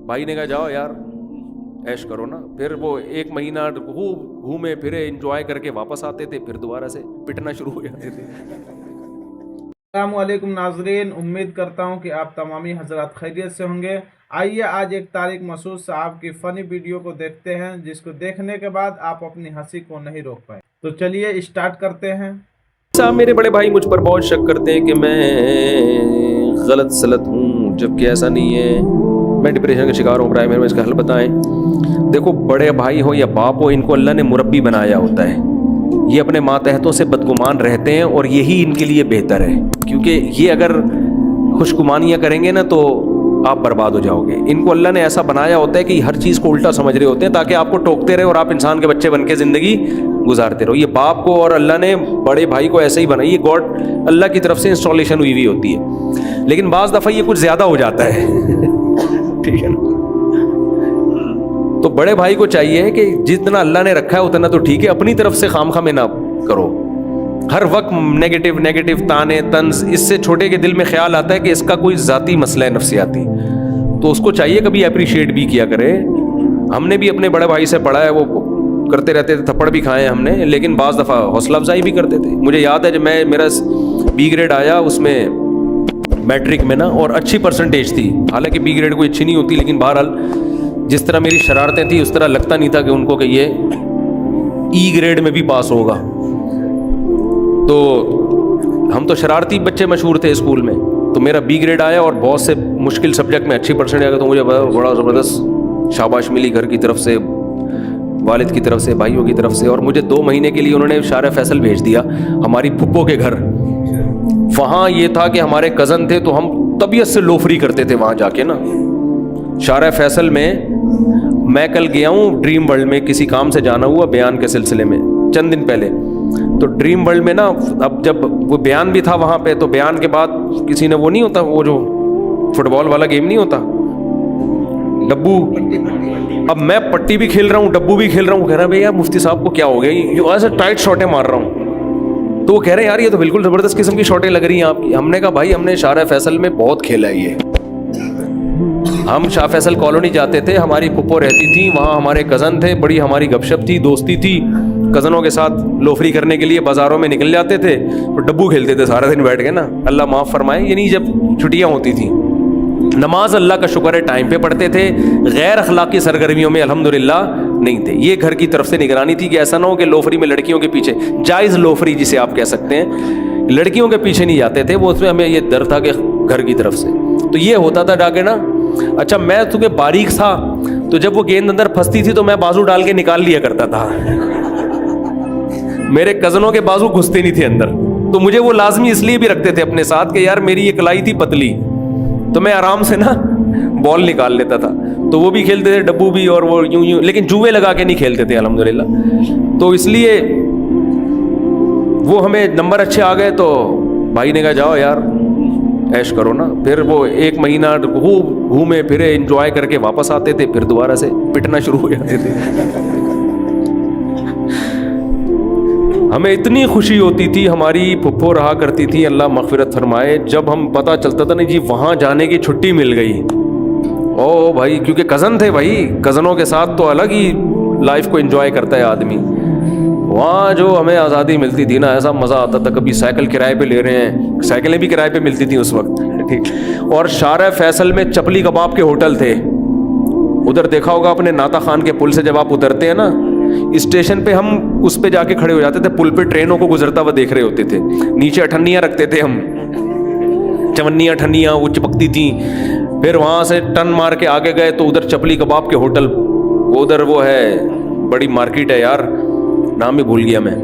भाई ने कहा जाओ यार ऐश करो ना। फिर वो 1 महीना खूब घूमे फिरे, एंजॉय करके वापस आते थे, फिर दोबारा से पिटना शुरू हो जाते थे। अस्सलामुअलैकुम नाजरीन, उम्मीद करता हूँ कि आप तमामी हजरात खैरियत से होंगे। आइए आज एक तारिक मसूद साहब की फ़नी वीडियो को देखते हैं, जिसको देखने के बाद आप अपनी हंसी को नहीं रोक पाए। तो चलिए स्टार्ट करते हैं। साहब मेरे बड़े भाई मुझ पर बहुत शक करते हैं कि मैं गलत सलत हूँ, जबकि ऐसा नहीं है। मैं डिप्रेशन का शिकार हूँ, प्राइम में इसका हल बताएं। देखो, बड़े भाई हो या बाप हो, इनको अल्लाह ने मुरब्बी बनाया होता है। ये अपने मातहतों से बदगुमान रहते हैं और यही इनके लिए बेहतर है, क्योंकि ये अगर खुशगुमानियाँ करेंगे ना तो आप बर्बाद हो जाओगे। इनको अल्लाह ने ऐसा बनाया होता है कि हर चीज़ को उल्टा समझ रहे होते हैं ताकि आपको टोकते रहे और आप इंसान के बच्चे बन के ज़िंदगी गुजारते रहो। ये बाप को और अल्लाह ने बड़े भाई को ऐसे ही बनाई, ये गॉड अल्लाह की तरफ से इंस्टॉलेशन हुई हुई होती है। लेकिन बाज़ दफ़ा ये कुछ ज़्यादा हो जाता है ठीक है ना। तो बड़े भाई को चाहिए कि जितना अल्लाह ने रखा है उतना तो ठीक है, अपनी तरफ से खामखा में ना करो। हर वक्त नेगेटिव ताने तंज, इससे छोटे के दिल में ख्याल आता है कि इसका कोई ज़ाती मसला है नफ्सियाती, तो उसको चाहिए कभी अप्रिशिएट भी किया करे। हमने भी अपने बड़े भाई से पढ़ा है, वो करते रहते थे, थप्पड़ भी खाए हमने, लेकिन बाज़ दफ़ा हौसला अफजाई भी करते थे। मुझे याद है जब मेरा B ग्रेड आया उसमें मैट्रिक में ना, और अच्छी परसेंटेज थी, हालांकि B ग्रेड कोई अच्छी नहीं होती, लेकिन बहरहाल जिस तरह मेरी शरारतें थी उस तरह लगता नहीं था कि उनको कि ये E ग्रेड में भी पास होगा। तो हम तो शरारती बच्चे मशहूर थे स्कूल में, तो मेरा B ग्रेड आया और बहुत से मुश्किल सब्जेक्ट में अच्छी परसेंटेज आ गया, तो मुझे बड़ा ज़बरदस्त शाबाश मिली घर की तरफ से, वालिद की तरफ से, भाइयों की तरफ से। और मुझे 2 महीने के लिए उन्होंने शार फैसल भेज दिया हमारी फुप्पो के घर। वहाँ ये था कि हमारे कज़न थे, तो हम तबीयत से लोफरी करते थे वहाँ जाके ना। शार फैसल में मैं कल गया हूँ ड्रीम वर्ल्ड में, किसी काम से जाना हुआ बयान के सिलसिले में चंद दिन पहले। तो ड्रीम वर्ल्ड में ना, अब जब वो बयान भी था वहाँ पे, तो बयान के बाद किसी ने वो नहीं होता, वो जो फुटबॉल वाला गेम नहीं होता, डब्बू। अब मैं पट्टी भी खेल रहा हूँ, डब्बू भी खेल रहा हूँ। कह रहा है भैया मुफ्ती साहब को क्या हो गया, ये ऐसे टाइट शॉटें मार रहा हूँ। तो वो कह रहे हैं यार ये तो बिल्कुल ज़बरदस्त किस्म की शॉटें लग रही हैं आपकी। हमने कहा भाई हमने शार फैसल में बहुत खेला है ये। हम शाह फैसल कॉलोनी जाते थे, हमारी पुप्पो रहती थी वहाँ, हमारे कज़न थे, बड़ी हमारी गपशप थी, दोस्ती थी। कज़नों के साथ लोफरी करने के लिए बाज़ारों में निकल जाते थे, तो डब्बू खेलते थे सारा दिन बैठ के ना, अल्लाह माफ़ फरमाए। यानी जब छुट्टियाँ होती थी, नमाज अल्लाह का शुक्र है टाइम पे पढ़ते थे, गैर अखलाकी सरगर्मियों में अल्हम्दुलिल्लाह नहीं थे। ये घर की तरफ से निगरानी थी कि ऐसा ना हो कि लोफरी में लड़कियों के पीछे, जायज़ लोफरी जिसे आप कह सकते हैं, लड़कियों के पीछे नहीं जाते थे वो, उसमें हमें ये डर था कि घर की तरफ से। तो ये होता था जाके ना। अच्छा, मैं तुम्हें बारीक था, तो जब वो गेंद अंदर फंसती थी तो मैं बाजू डाल के निकाल लिया करता था मेरे कज़नों के बाजू घुसते नहीं थे अंदर, तो मुझे वो लाजमी इसलिए भी रखते थे अपने साथ कि यार मेरी ये कलाई थी पतली, तो मैं आराम से ना बॉल निकाल लेता था। तो वो भी खेलते थे डब्बू भी, और वो यूं, लेकिन जुए लगा के नहीं खेलते थे अल्हम्दुलिल्लाह। तो इसलिए वो हमें नंबर अच्छे आ गए, तो भाई ने कहा जाओ यार ऐश करो ना। फिर वो 1 महीना खूब घूमे फिरे, एंजॉय करके वापस आते थे, फिर दोबारा से पिटना शुरू हो जाते थे हमें इतनी खुशी होती थी, हमारी फुप्पो रहा करती थी, अल्लाह मग़फ़िरत फरमाए, जब हम पता चलता था नहीं जी वहाँ जाने की छुट्टी मिल गई। ओ भाई, क्योंकि कज़न थे भाई, कज़नों के साथ तो अलग ही लाइफ को एंजॉय करता है आदमी। वहाँ जो हमें आज़ादी मिलती थी ना, ऐसा मज़ा आता था। कभी साइकिल किराए पे ले रहे हैं, साइकिलें भी किराए पे मिलती थी उस वक्त, ठीक। और शार फैसल में चपली कबाब के होटल थे, उधर देखा होगा अपने नाता खान के पुल से जब आप उतरते हैं ना, स्टेशन पे हम उस पे जाके खड़े हो जाते थे, पुल पे ट्रेनों को गुजरता हुआ देख रहे होते थे। नीचे अठन्नियाँ रखते थे हम, चवन्नियाँ ठन्नियाँ वो चिपकती थी। फिर वहाँ से टन मार के आगे गए तो उधर चपली कबाब के होटल, उधर वो है बड़ी मार्केट है यार, नाम ही भूल गया मैं,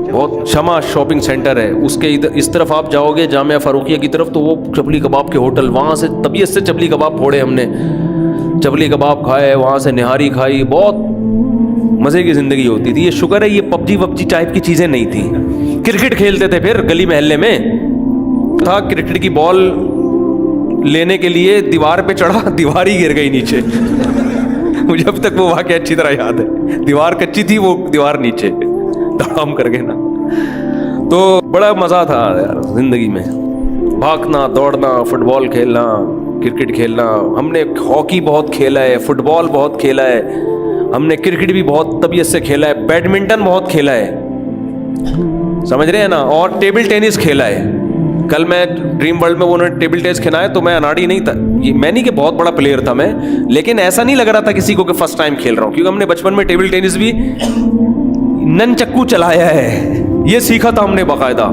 बहुत शमा शॉपिंग सेंटर है, उसके इधर इस तरफ आप जाओगे जामिया फारूकिया की तरफ, तो वो चपली कबाब के होटल, वहाँ से तबीयत से चपली कबाब फोड़े हमने, चपली कबाब खाए, वहाँ से निहारी खाई, बहुत मज़े की ज़िंदगी होती थी। ये शुक्र है ये पबजी वबजी टाइप की चीज़ें नहीं थी। क्रिकेट खेलते थे, फिर गली महल्ले में था, क्रिकेट की बॉल लेने के लिए दीवार पे चढ़ा, दीवार ही गिर गई नीचे मुझे अब तक वो वाक़या अच्छी तरह याद है, दीवार कच्ची थी, वो दीवार नीचे धड़ाम कर गए ना। तो बड़ा मज़ा था यार ज़िंदगी में, भागना दौड़ना, फुटबॉल खेलना, کرکٹ کھیلنا, ہم نے ہاکی بہت کھیلا ہے, فٹ بال بہت کھیلا ہے, ہم نے کرکٹ بھی بہت طبیعت سے کھیلا ہے, بیڈمنٹن بہت کھیلا ہے, سمجھ رہے ہیں نا, اور ٹیبل ٹینس کھیلا ہے. کل میں ڈریم ورلڈ میں انہوں نے ٹیبل ٹینس کھیلا ہے تو میں اناڑی نہیں تھا, میں نہیں کہ بہت بڑا پلیئر تھا میں, لیکن ایسا نہیں لگ رہا تھا کسی کو کہ فرسٹ ٹائم کھیل رہا ہوں, کیونکہ ہم نے بچپن میں ٹیبل ٹینس بھی نن چکو چلایا ہے, یہ سیکھا تھا ہم نے باقاعدہ.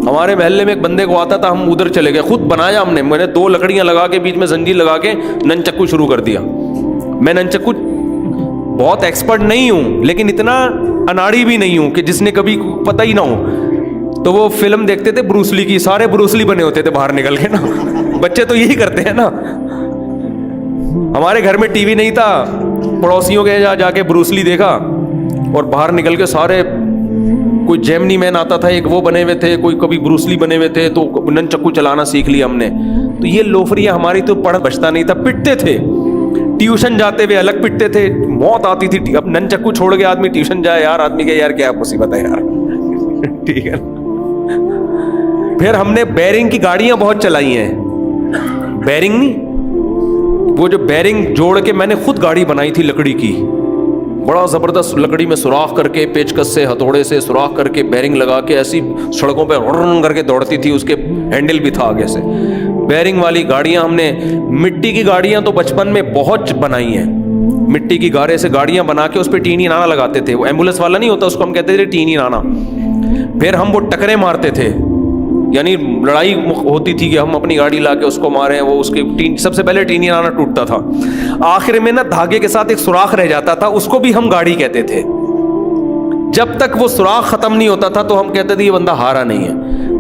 ہمارے محلے میں ایک بندے کو آتا تھا, ہم ادھر چلے گئے, خود بنایا ہم نے, میں نے 2 لکڑیاں لگا کے بیچ میں زنجیر لگا کے نن چکو شروع کر دیا. میں نن چکو بہت ایکسپرٹ نہیں ہوں, لیکن اتنا اناڑی بھی نہیں ہوں کہ جس نے کبھی پتہ ہی نہ ہو. تو وہ فلم دیکھتے تھے بروسلی کی, سارے بروسلی بنے ہوتے تھے باہر نکل کے نا, بچے تو یہی کرتے ہیں نا. ہمارے گھر میں ٹی وی نہیں تھا, پڑوسیوں کے جا کے بروسلی دیکھا اور باہر نکل کے سارے, کوئی جیمنی مین آتا تھا ایک, وہ بنے ہوئے تھے, کوئی کبھی بروسلی بنے ہوئے تھے, تو نن چکو چلانا سیکھ لیا ہم نے. تو یہ لوفریاں ہماری تو پڑھ بچتا نہیں تھا, پٹتے تھے, ٹیوشن جاتے ہوئے الگ پٹتے تھے, موت آتی تھی. اب نن چکو چھوڑ کے آدمی ٹیوشن جائے یار, آدمی کے یار کیا مصیبت ہے یار. ٹھیک ہے. پھر ہم نے بیرنگ کی گاڑیاں بہت چلائی ہیں, بیرنگ نہیں, وہ جو بیرنگ جوڑ کے میں نے خود گاڑی بنائی تھی لکڑی کی, بڑا زبردست لکڑی میں سوراخ کر کے, پیچکس سے ہتھوڑے سے سوراخ کر کے بیرنگ لگا کے ایسی سڑکوں پہ رن کر کے دوڑتی تھی, اس کے ہینڈل بھی تھا آگے سے. بیرنگ والی گاڑیاں ہم نے, مٹی کی گاڑیاں تو بچپن میں بہت بنائی ہیں, مٹی کی گارے سے گاڑیاں بنا کے اس پہ ٹینی نانا لگاتے تھے, وہ ایمبولینس والا نہیں ہوتا, اس کو ہم کہتے تھے ٹینی نانا. پھر ہم وہ ٹکرے مارتے تھے, یعنی لڑائی ہوتی تھی کہ ہم اپنی گاڑی لا کے اس کو ماریں, وہ اس کی سب سے پہلے ٹینی نانا ٹوٹتا تھا, آخر میں نا دھاگے کے ساتھ ایک سوراخ رہ جاتا تھا, اس کو بھی ہم گاڑی کہتے تھے. جب تک وہ سوراخ ختم نہیں ہوتا تھا تو ہم کہتے تھے یہ بندہ ہارا نہیں ہے.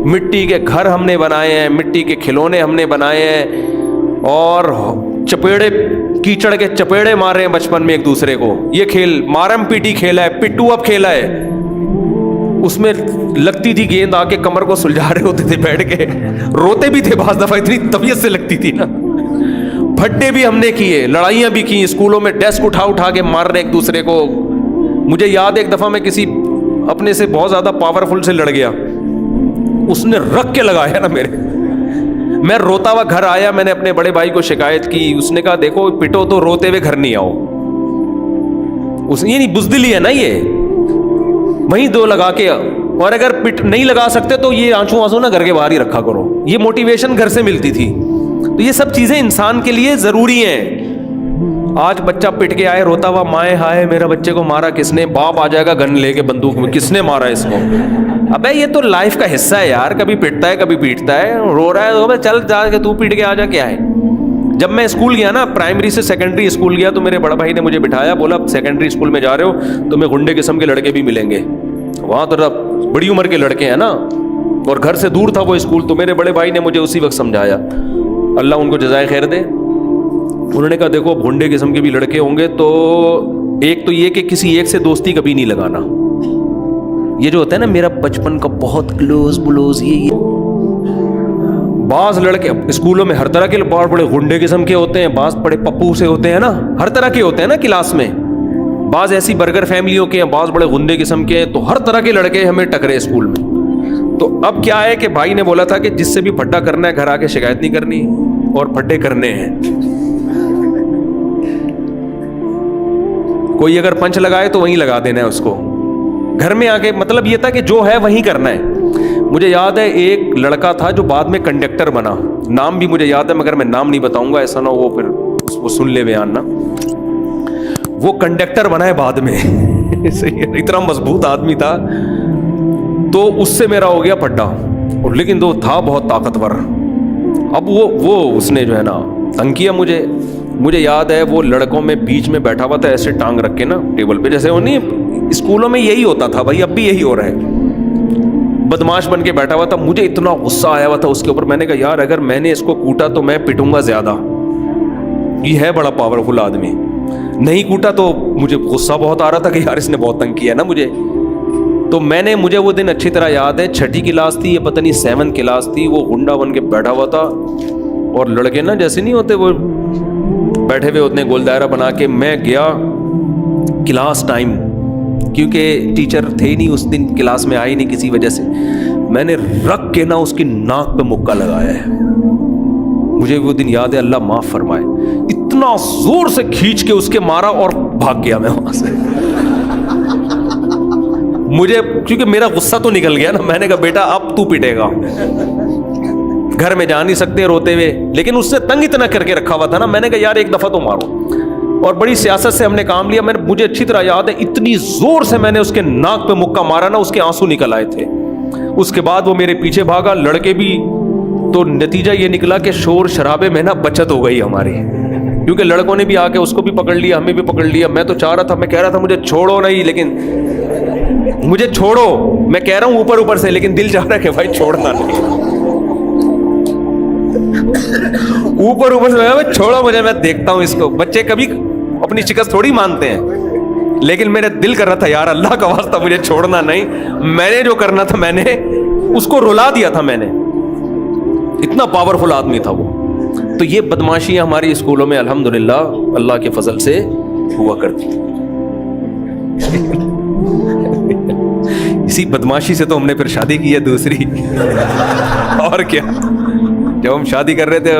مٹی کے گھر ہم نے بنائے ہیں, مٹی کے کھلونے ہم نے بنائے ہیں, اور چپیڑے, کیچڑ کے چپیڑے مارے ہیں بچپن میں ایک دوسرے کو. یہ کھیل مارم پیٹی کھیلا ہے, پٹو اب کھیلا ہے, اس میں لگتی تھی گیند آ کے کمر کو سلجھا رہے ہوتے تھے بیٹھ کے, روتے بھی تھے بعض دفعہ, اتنی طبیعت سے لگتی تھی نا. پھڈے بھی ہم نے کیے, لڑائیاں بھی کی, اسکولوں میں ڈیسک اٹھا کے مار رہے ایک دوسرے کو. مجھے یاد ایک دفعہ میں کسی اپنے سے بہت زیادہ پاورفل سے لڑ گیا, اس نے رکھ کے لگایا نا میرے, میں روتا ہوا گھر آیا, میں نے اپنے بڑے بھائی کو شکایت کی, اس نے کہا دیکھو پٹو تو روتے ہوئے گھر نہیں آؤ. اس نے, یہ نہیں بزدلی ہے نا, یہ وہیں 2 لگا کے, اور اگر پٹ نہیں لگا سکتے تو یہ آنسو نا گھر کے باہر ہی رکھا کرو. یہ موٹیویشن گھر سے ملتی تھی. تو یہ سب چیزیں انسان کے لیے ضروری ہیں. آج بچہ پٹ کے آئے روتا ہوا, مائے ہائے میرا بچے کو مارا کس نے, باپ آ جائے گا گن لے کے بندوق میں, کس نے مارا اس کو. ابے یہ تو لائف کا حصہ ہے یار, کبھی پٹتا ہے کبھی پیٹتا ہے, رو رہا ہے تو چل جا کے تو پیٹ کے آ جا, کیا ہے. جب میں اسکول گیا نا, پرائمری سے سیکنڈری اسکول گیا, تو میرے بڑا بھائی نے مجھے بٹھایا, بولا سیکنڈری اسکول میں جا رہے ہو تو میں غنڈے قسم کے لڑکے بھی ملیں گے, وہاں تو بڑی عمر کے لڑکے ہیں نا, اور گھر سے دور تھا وہ اسکول. تو میرے بڑے بھائی نے مجھے اسی وقت سمجھایا, اللہ ان کو جزائے خیر دے. انہوں نے کہا دیکھو گھنڈے قسم کے بھی لڑکے ہوں گے تو ایک تو یہ کہ کسی ایک سے دوستی کبھی نہیں لگانا. یہ جو ہوتا ہے نا میرا بچپن کا بہت کلوز بلوز, یہ بعض لڑکے اسکولوں میں ہر طرح کے بڑے بڑے غنڈے قسم کے ہوتے ہیں, بعض بڑے پپو سے ہوتے ہیں نا, ہر طرح کے ہوتے ہیں نا کلاس میں, بعض ایسی برگر فیملیوں کے ہیں, بعض بڑے غنڈے قسم کے ہیں. تو ہر طرح کے لڑکے ہمیں ٹکرے اسکول میں. تو اب کیا ہے کہ بھائی نے بولا تھا کہ جس سے بھی پھڈا کرنا ہے گھر آ کے شکایت نہیں کرنی, اور پھڈے کرنے ہیں. کوئی اگر پنچ لگائے تو وہیں لگا دینا ہے اس کو, گھر میں آ کے. مطلب یہ تھا کہ جو ہے وہیں کرنا ہے. مجھے یاد ہے ایک لڑکا تھا جو بعد میں کنڈکٹر بنا, نام بھی مجھے یاد ہے مگر میں نام نہیں بتاؤں گا, ایسا نہ وہ پھر وہ سن لے بیان نا. وہ کنڈکٹر بنا ہے بعد میں, اتنا مضبوط آدمی تھا, تو اس سے میرا ہو گیا پھڈا, اور لیکن وہ تھا بہت طاقتور. اب وہ اس نے جو ہے نا تنگ کیا مجھے. مجھے یاد ہے وہ لڑکوں میں بیچ میں بیٹھا ہوا تھا ایسے ٹانگ رکھ کے نا ٹیبل پہ, جیسے وہ نہیں اسکولوں میں یہی ہوتا تھا بھائی, اب بھی یہی ہو رہا ہے. بدماش بن کے بیٹھا ہوا تھا. مجھے اتنا غصہ آیا ہوا تھا اس کے اوپر, میں نے کہا یار اگر میں نے اس کو کوٹا تو میں پٹوں گا زیادہ, یہ ہے بڑا پاورفل آدمی. نہیں کوٹا تو مجھے غصہ بہت آ رہا تھا کہ یار اس نے بہت تنگ کیا نا مجھے. تو مجھے وہ دن اچھی طرح یاد ہے, 6ٹھی کلاس تھی, یہ پتہ نہیں 7 کلاس تھی. وہ غنڈا بن کے بیٹھا ہوا تھا, اور لڑکے نا جیسے نہیں ہوتے وہ بیٹھے ہوئے ہوتے ہیں گول دائرہ بنا کے. میں گیا کلاس ٹائم, کیونکہ ٹیچر تھے ہی نہیں اس دن, کلاس میں آئی نہیں کسی وجہ سے. میں نے رکھ کے نا اس کی ناک پہ مکہ لگایا ہے. मुझे वो दिन याद है, अल्लाह माफ फरमाए, इतना जोर से खींच के उसके मारा और भाग गया मैं वहां से। मुझे क्योंकि मेरा गुस्सा तो निकल गया ना, मैंने कहा बेटा अब तू पिटेगा, घर में जा नहीं सकते रोते हुए, लेकिन उससे तंग इतना करके रखा हुआ था ना, मैंने कहा यार एक दफा तो मारो। और बड़ी सियासत से हमने काम लिया। मुझे अच्छी तरह याद है, इतनी जोर से मैंने उसके नाक पे मुक्का मारा ना, उसके आंसू निकल आए थे। उसके बाद वो मेरे पीछे भागा, लड़के भी। तो नतीजा ये निकला कि शोर शराबे में ना बचत हो गई हमारी, क्योंकि लड़कों ने भी आके उसको भी पकड़ लिया, हमें भी पकड़ लिया। मैं तो चाह रहा था, मैं कह रहा था मुझे छोड़ो नहीं, लेकिन मुझे छोड़ो, मैं कह रहा हूं ऊपर ऊपर से, लेकिन दिल चाह रहा है कि भाई छोड़ना नहीं। ऊपर ऊपर से छोड़ो मुझे, मैं देखता हूं इसको। बच्चे कभी अपनी शिकस्त थोड़ी मानते हैं, लेकिन मेरे दिल कर रहा था यार अल्लाह का वास्ता मुझे छोड़ना नहीं। मैंने जो करना था मैंने उसको रुला दिया था, मैंने। इतना पावरफुल आदमी था वो। तो ये बदमाशियां हमारी स्कूलों में अल्हम्दुलिल्लाह अल्लाह के फजल से हुआ करती। इसी बदमाशी से तो हमने फिर शादी की है दूसरी। और क्या, जब हम शादी कर रहे थे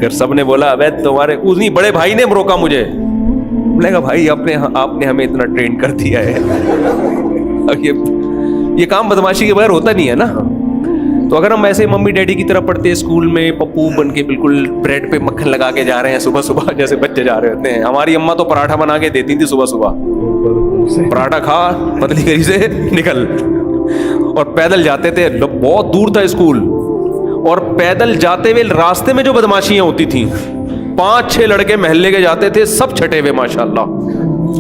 घर सब ने बोला अबे तुम्हारे, उन्हीं बड़े भाई ने रोका मुझे। मैंने कहा भाई आपने हमें इतना ट्रेन कर दिया है, अब ये काम बदमाशी के बगैर होता नहीं है ना। तो अगर हम ऐसे मम्मी डैडी की तरह पढ़ते स्कूल में, पप्पू बन के बिल्कुल ब्रेड पे मक्खन लगा के जा रहे हैं सुबह सुबह, जैसे बच्चे जा रहे होते हैं। हमारी अम्मा तो पराठा बना के देती थी सुबह सुबह, पराठा खा पतली करी से निकल। और पैदल जाते थे, बहुत दूर था स्कूल, और पैदल जाते हुए रास्ते में जो बदमाशियां होती थी, 5-6 लड़के महल्ले के जाते थे, सब छटे हुए माशाल्लाह।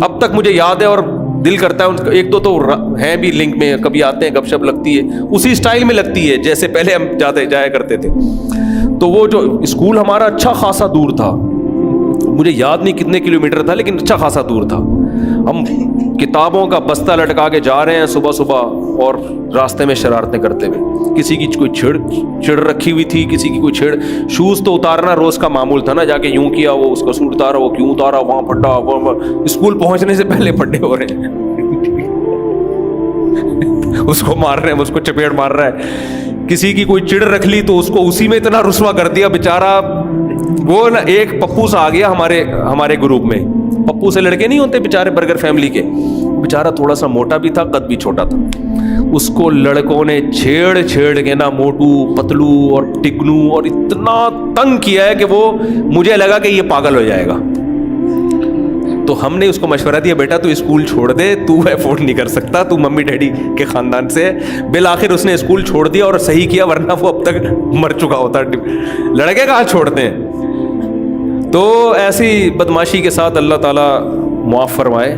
अब तक मुझे याद है और दिल करता है उनका, एक दो तो हैं भी लिंक में, कभी आते हैं गपशप लगती है, उसी स्टाइल में लगती है जैसे पहले हम जाया करते थे। तो वो जो स्कूल हमारा अच्छा खासा दूर था, मुझे याद नहीं कितने किलोमीटर था, लेकिन अच्छा खासा दूर था। हम किताबों का बस्ता लटका के जा रहे हैं सुबह सुबह, और रास्ते में शरारतें करते हुए। किसी की कोई छिड़ रखी हुई थी, किसी की कोई छिड़। शूज तो उतारना रोज का मामूल था ना, जाके यूं किया, वो उसका सूट उतारा, वो क्यों उतारा, वहां फटा, स्कूल पहुंचने से पहले फटे हो रहे हैं। उसको मार रहे हैं, उसको चपेट मार रहा है। किसी की कोई चिड़ रख ली तो उसको उसी में इतना रुस्वा कर दिया बेचारा। वो ना एक पप्पू सा आ गया हमारे ग्रुप में। पप्पू से लड़के नहीं होते बेचारे बर्गर फैमिली के, बेचारा थोड़ा सा मोटा भी था, कद भी छोटा था। उसको लड़कों ने छेड़ के ना मोटू पतलू और टिकनू और इतना तंग किया है कि वो, मुझे लगा कि ये पागल हो जाएगा। तो हमने उसको मशवरा दिया, बेटा तू स्कूल छोड़ दे, तू अफोर्ड नहीं कर सकता, तू मम्मी डैडी के खानदान से। बिल आखिर उसने स्कूल छोड़ दिया और सही किया, वरना वो अब तक मर चुका होता। लड़के कहाँ छोड़ते हैं। तो ऐसी बदमाशी के साथ अल्लाह ताला मुआफ़ फरमाए।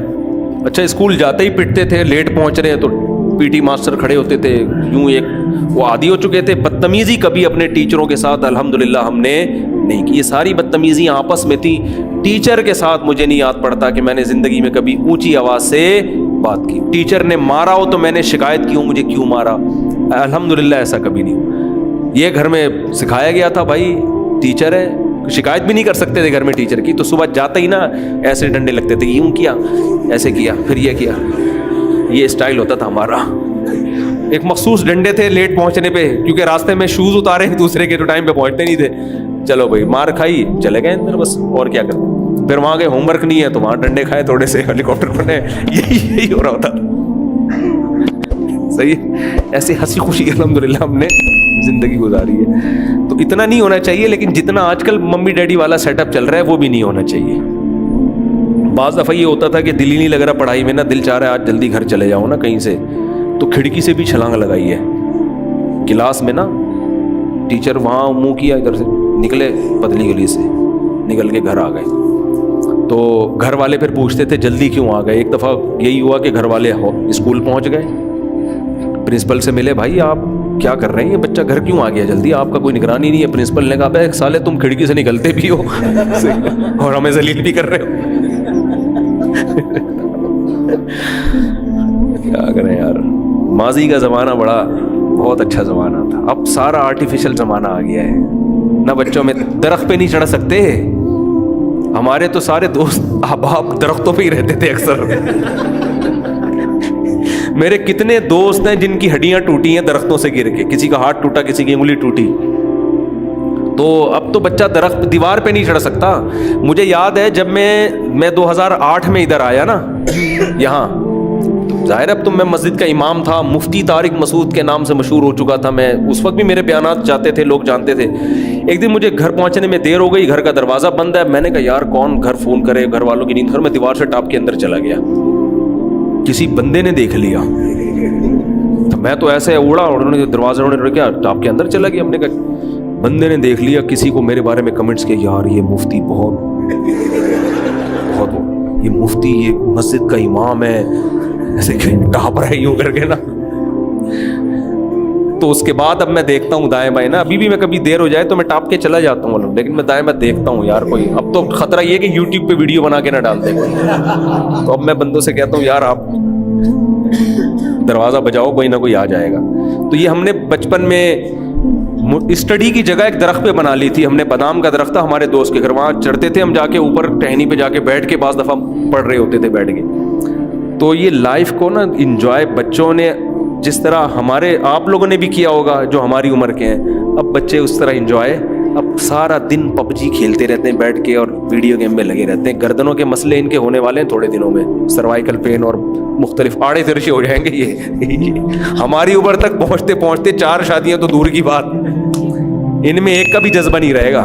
अच्छा, स्कूल जाते ही पिटते थे, लेट पहुंच रहे हैं तो पीटी मास्टर खड़े होते थे यूं, एक वो आदी हो चुके थे। बदतमीजी कभी अपने टीचरों के साथ अल्हम्दुलिल्लाह हमने नहीं की। ये सारी बदतमीजी आपस में थी। टीचर के साथ मुझे नहीं याद पड़ता कि मैंने ज़िंदगी में कभी ऊंची आवाज़ से बात की। टीचर ने मारा हो तो मैंने शिकायत की हो मुझे क्यों मारा, अल्हम्दुलिल्लाह ऐसा कभी नहीं। ये घर में सिखाया गया था, भाई टीचर है, शिकायत भी नहीं कर सकते थे घर में टीचर की। तो सुबह जाते ही ना ऐसे डंडे लगते थे, यूं किया, ऐसे किया, फिर ये किया, ये स्टाइल होता था हमारा। एक मखसूस डंडे थे लेट पहुंचने पे, क्योंकि रास्ते में शूज उतारे दूसरे के, तो टाइम पे पहुंचते नहीं थे। चलो भाई मार खाई, चले गए अंदर, बस और क्या करते। फिर वहां गए, होमवर्क नहीं है तो वहां डंडे खाए थोड़े से, हेलीकॉप्टर बने, यही हो रहा होता। सही, ऐसे हंसी खुशी अल्हम्दुलिल्लाह हमने जिंदगी गुजारी है। तो इतना नहीं होना चाहिए, लेकिन जितना आजकल मम्मी डैडी वाला सेटअप चल रहा है वो भी नहीं होना चाहिए। बाज़ दफ़ा ये होता था कि दिल ही नहीं लग रहा पढ़ाई में, ना दिल चाह रहा है आज जल्दी घर चले जाओ ना कहीं से, तो खिड़की से भी छलांग लगाई है क्लास में ना। टीचर वहाँ मुंह किया, इधर से निकले पतली गली से, निकल के घर आ गए। तो घर वाले फिर पूछते थे जल्दी क्यों आ गए। एक दफ़ा यही हुआ कि घर वाले स्कूल पहुँच गए, प्रिंसिपल से मिले, भाई आप क्या कर रहे हैं, ये बच्चा घर क्यों आ गया जल्दी, आपका कोई निगरानी नहीं है। प्रिंसिपल ने कहा एक साले तुम खिड़की से निकलते भी हो और हमें जलील भी कर रहे हो। क्या करें यार, माजी का ज़माना बहुत अच्छा ज़माना था। अब सारा आर्टिफिशियल ज़माना आ गया है ना, बच्चों में दरख्त पे नहीं चढ़ सकते। हमारे तो सारे दोस्त अहबाब दरख्तों पे ही रहते थे अक्सर। मेरे कितने दोस्त हैं जिनकी हड्डियां टूटी हैं दरख्तों से गिर के, किसी का हाथ टूटा, किसी की उंगली टूटी। تو اب تو بچہ درخت دیوار پہ نہیں چڑھ سکتا. مجھے یاد ہے جب میں 2008 میں ادھر آیا نا یہاں, ظاہر اب تو میں مسجد کا امام تھا, مفتی طارق مسعود کے نام سے مشہور ہو چکا تھا میں, اس وقت بھی میرے بیانات جاتے تھے, لوگ جانتے تھے. ایک دن مجھے گھر پہنچنے میں دیر ہو گئی, گھر کا دروازہ بند ہے. میں نے کہا یار کون گھر فون کرے, گھر والوں کی نیند. گھر میں دیوار سے ٹاپ کے اندر چلا گیا, کسی بندے نے دیکھ لیا. میں تو ایسے اڑا, انہوں نے دروازہ انہوں نے کیا ٹاپ کے اندر چلا گیا. ہم نے کہا بندے نے دیکھ لیا, کسی کو میرے بارے میں کمنٹس کیا, یار یہ مفتی بہت یہ مفتی یہ مسجد کا امام ہے, ایسے ٹاپ رہے یوں کر کے نا. تو اس کے بعد اب میں دیکھتا ہوں دائیں بائیں نا, ابھی بھی میں کبھی دیر ہو جائے تو میں ٹاپ کے چلا جاتا ہوں, لیکن میں دائیں میں دیکھتا ہوں یار کوئی. اب تو خطرہ یہ کہ یوٹیوب پہ ویڈیو بنا کے نہ ڈال دیں کوئی, تو اب میں بندوں سے کہتا ہوں یار آپ دروازہ بجاؤ, کوئی نہ کوئی آ جائے گا. تو یہ ہم نے بچپن میں اسٹڈی کی جگہ ایک درخت پہ بنا لی تھی. ہم نے بادام کا درخت تھا ہمارے دوست کے گھر, وہاں چڑھتے تھے ہم جا کے اوپر ٹہنی پہ جا کے بیٹھ کے, بعض دفعہ پڑھ رہے ہوتے تھے بیٹھ کے. تو یہ لائف کو نا انجوائے بچوں نے جس طرح ہمارے آپ لوگوں نے بھی کیا ہوگا جو ہماری عمر کے ہیں, اب بچے اس طرح انجوائے. اب سارا دن پب جی کھیلتے رہتے ہیں بیٹھ کے اور ویڈیو گیم میں لگے رہتے ہیں. گردنوں کے مسئلے ان کے ہونے والے ہیں تھوڑے دنوں میں, سروائیکل پین اور مختلف آڑے ترشے ہو جائیں گے. یہ ہماری عمر تک پہنچتے پہنچتے 4 شادیاں تو دور کی بات, ان میں ایک کا بھی جذبہ نہیں رہے گا.